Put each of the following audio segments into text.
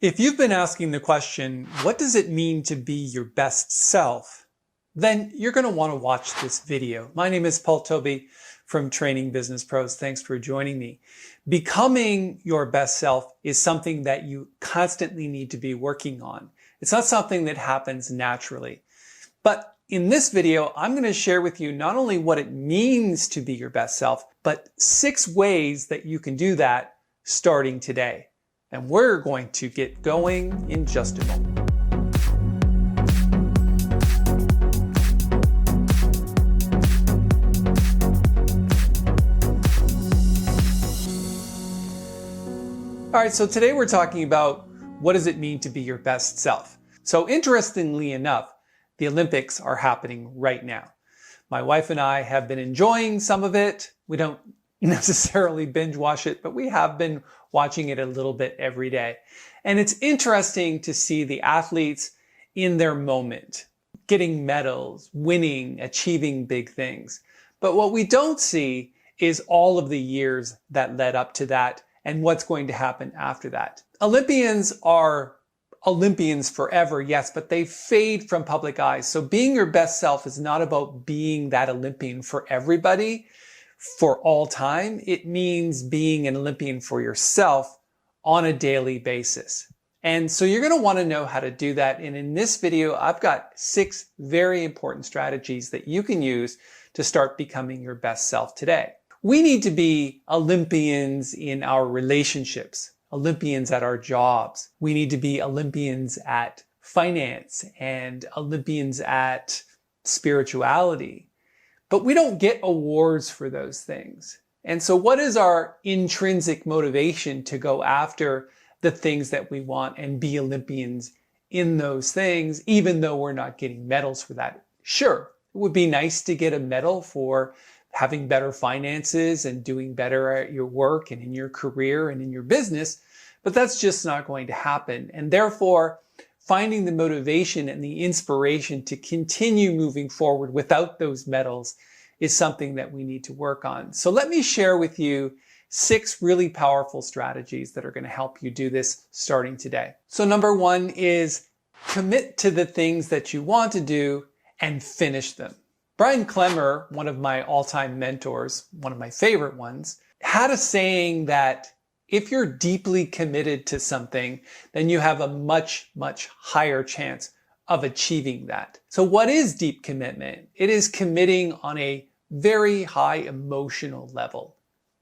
If you've been asking the question, what does it mean to be your best self? Then you're going to want to watch this video. My name is Tobey from Training Business Pros. Thanks for joining me. Becoming your best self is something that you constantly need to be working on. It's not something that happens naturally. But in this video, I'm going to share with you not only what it means to be your best self, but 6 ways that you can do that starting today. And we're going to get going in just a moment. All right, so today we're talking about what does it mean to be your best self. So interestingly enough, the Olympics are happening right now. My wife and I have been enjoying some of it. We don't necessarily binge watch it, but we have been watching it a little bit every day. And it's interesting to see the athletes in their moment, getting medals, winning, achieving big things. But what we don't see is all of the years that led up to that and what's going to happen after that. Olympians are Olympians forever, yes, but they fade from public eyes. So being your best self is not about being that Olympian for everybody for all time. It means being an Olympian for yourself on a daily basis. And so you're going to want to know how to do that. And in this video, I've got 6 very important strategies that you can use to start becoming your best self today. We need to be Olympians in our relationships, Olympians at our jobs. We need to be Olympians at finance and Olympians at spirituality. But we don't get awards for those things. And so what is our intrinsic motivation to go after the things that we want and be Olympians in those things, even though we're not getting medals for that? Sure, it would be nice to get a medal for having better finances and doing better at your work and in your career and in your business, but that's just not going to happen. And therefore, finding the motivation and the inspiration to continue moving forward without those medals is something that we need to work on. So let me share with you 6 really powerful strategies that are going to help you do this starting today. So number 1 is commit to the things that you want to do and finish them. Klemmer, one of my all-time mentors, one of my favorite ones, had a saying that if you're deeply committed to something, then you have a much, much higher chance of achieving that. So what is deep commitment? It is committing on a very high emotional level.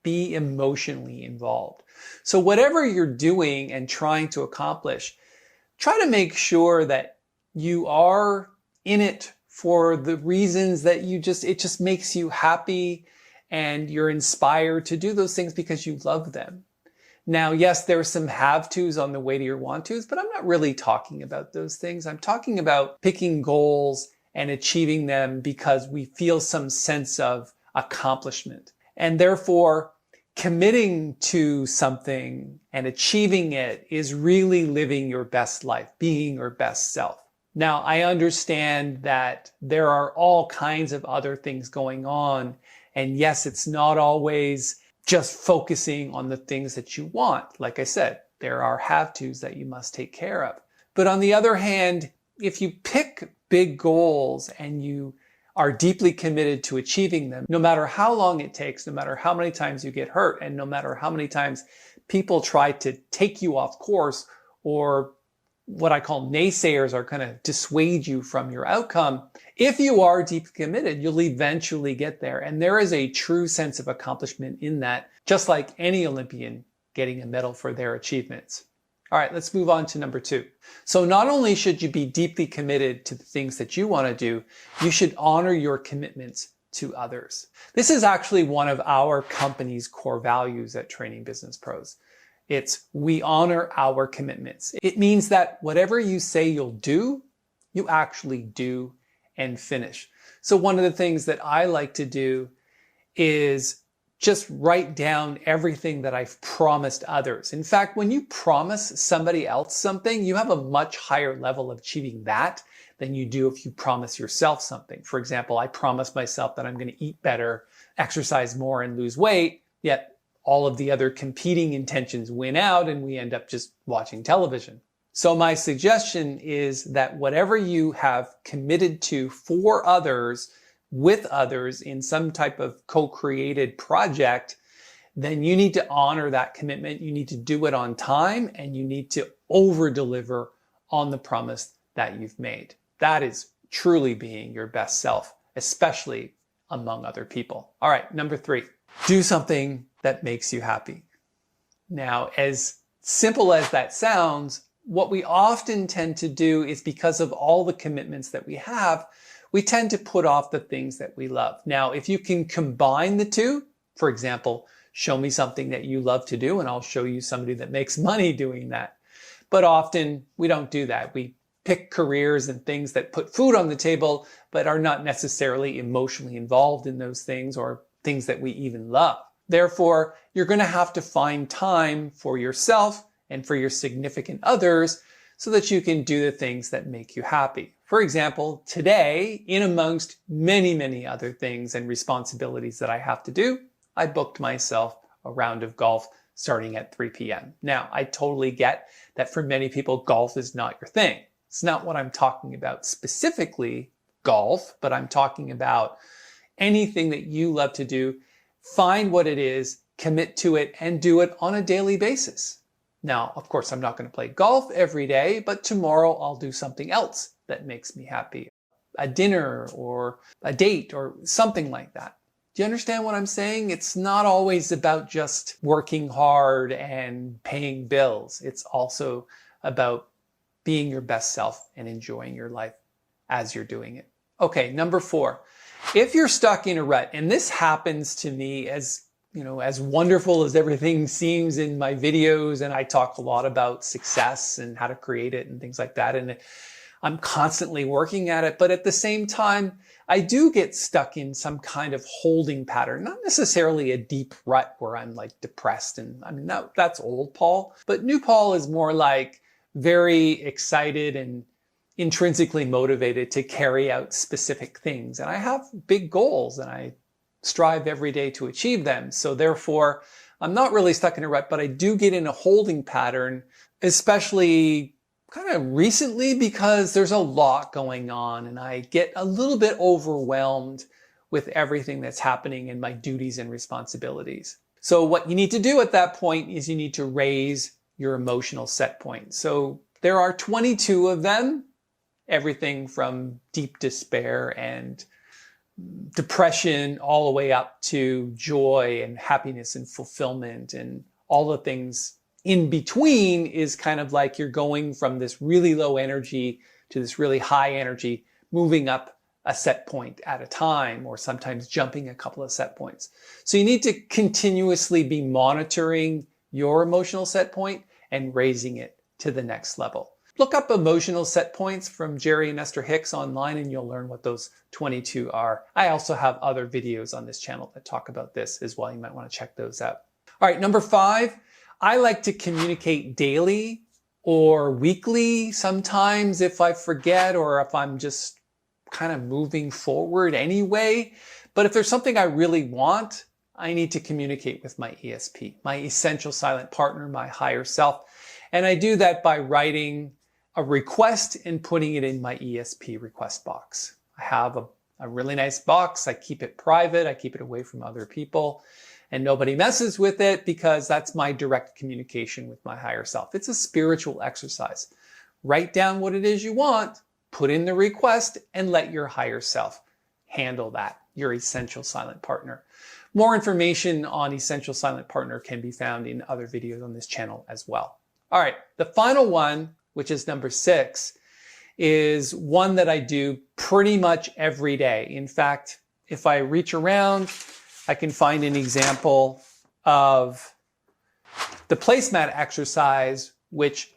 Be emotionally involved. So whatever you're doing and trying to accomplish, try to make sure that you are in it for the reasons that it just makes you happy and you're inspired to do those things because you love them. Now, yes, there are some have-tos on the way to your want-tos, but I'm not really talking about those things. I'm talking about picking goals and achieving them because we feel some sense of accomplishment. And therefore, committing to something and achieving it is really living your best life, being your best self. Now, I understand that there are all kinds of other things going on. And yes, it's not always just focusing on the things that you want. Like I said, there are have-tos that you must take care of. But on the other hand, if you pick big goals and you are deeply committed to achieving them, no matter how long it takes, no matter how many times you get hurt, and no matter how many times people try to take you off course, or what I call naysayers are going to dissuade you from your outcome, if you are deeply committed, you'll eventually get there. And there is a true sense of accomplishment in that, just like any Olympian getting a medal for their achievements. All right, let's move on to number 2. So not only should you be deeply committed to the things that you want to do, you should honor your commitments to others. This is actually one of our company's core values at Training Business Pros. It's we honor our commitments. It means that whatever you say you'll do, you actually do and finish. So one of the things that I like to do is just write down everything that I've promised others. In fact, when you promise somebody else something, you have a much higher level of achieving that than you do if you promise yourself something. For example, I promised myself that I'm going to eat better, exercise more, and lose weight, yet all of the other competing intentions win out and we end up just watching television. So my suggestion is that whatever you have committed to for others, with others in some type of co-created project, then you need to honor that commitment. You need to do it on time and you need to over-deliver on the promise that you've made. That is truly being your best self, especially among other people. All right, number 3, do something that makes you happy. Now, as simple as that sounds, what we often tend to do is because of all the commitments that we have, we tend to put off the things that we love. Now, if you can combine the two, for example, show me something that you love to do and I'll show you somebody that makes money doing that. But often we don't do that. We pick careers and things that put food on the table, but are not necessarily emotionally involved in those things or things that we even love. Therefore, you're going to have to find time for yourself and for your significant others so that you can do the things that make you happy. For example, today, in amongst many, many other things and responsibilities that I have to do, I booked myself a round of golf starting at 3 p.m. Now, I totally get that for many people, golf is not your thing. It's not what I'm talking about specifically golf, but I'm talking about anything that you love to do. Find what it is, commit to it, and do it on a daily basis. Now, of course, I'm not going to play golf every day, but tomorrow I'll do something else that makes me happy. A dinner or a date or something like that. Do you understand what I'm saying? It's not always about just working hard and paying bills. It's also about being your best self and enjoying your life as you're doing it. Okay, number 4. If you're stuck in a rut, and this happens to me as wonderful as everything seems in my videos, and I talk a lot about success and how to create it and things like that, and I'm constantly working at it, but at the same time, I do get stuck in some kind of holding pattern, not necessarily a deep rut where I'm like depressed, and I mean, that's old Paul, but new Paul is more like very excited and intrinsically motivated to carry out specific things. And I have big goals and I strive every day to achieve them. So therefore, I'm not really stuck in a rut, but I do get in a holding pattern, especially kind of recently because there's a lot going on and I get a little bit overwhelmed with everything that's happening in my duties and responsibilities. So what you need to do at that point is you need to raise your emotional set point. So there are 22 of them, everything from deep despair and depression all the way up to joy and happiness and fulfillment, and all the things in between is kind of like you're going from this really low energy to this really high energy, moving up a set point at a time, or sometimes jumping a couple of set points. So you need to continuously be monitoring your emotional set point and raising it to the next level. Look up emotional set points from Jerry and Esther Hicks online and you'll learn what those 22 are. I also have other videos on this channel that talk about this as well. You might want to check those out. All right, number 5, I like to communicate daily or weekly sometimes if I forget or if I'm just kind of moving forward anyway. But if there's something I really want, I need to communicate with my ESP, my essential silent partner, my higher self. And I do that by writing a request and putting it in my ESP request box. I have a really nice box. I keep it private. I keep it away from other people and nobody messes with it because that's my direct communication with my higher self. It's a spiritual exercise. Write down what it is you want, put in the request, and let your higher self handle that, your essential silent partner. More information on essential silent partner can be found in other videos on this channel as well. All right, the final one, which is number 6, is one that I do pretty much every day. In fact, if I reach around, I can find an example of the placemat exercise, which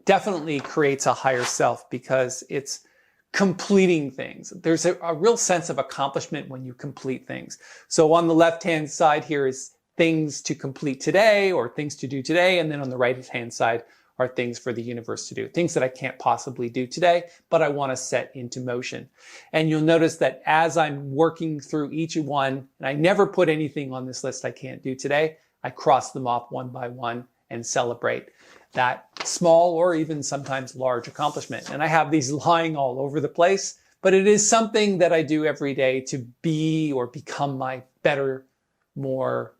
definitely creates a higher self because it's completing things. There's a real sense of accomplishment when you complete things. So on the left-hand side here is things to complete today or things to do today. And then on the right-hand side are things for the universe to do, things that I can't possibly do today, but I want to set into motion. And you'll notice that as I'm working through each one, and I never put anything on this list I can't do today, I cross them off one by one and celebrate that small or even sometimes large accomplishment. And I have these lying all over the place, but it is something that I do every day to be or become my better, more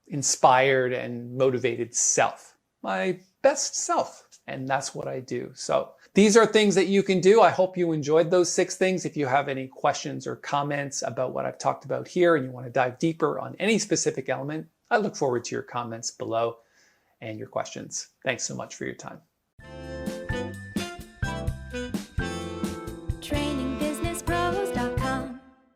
inspired and motivated self, my best self. And that's what I do. So these are things that you can do. I hope you enjoyed those 6 things. If you have any questions or comments about what I've talked about here and you want to dive deeper on any specific element, I look forward to your comments below and your questions. Thanks so much for your time.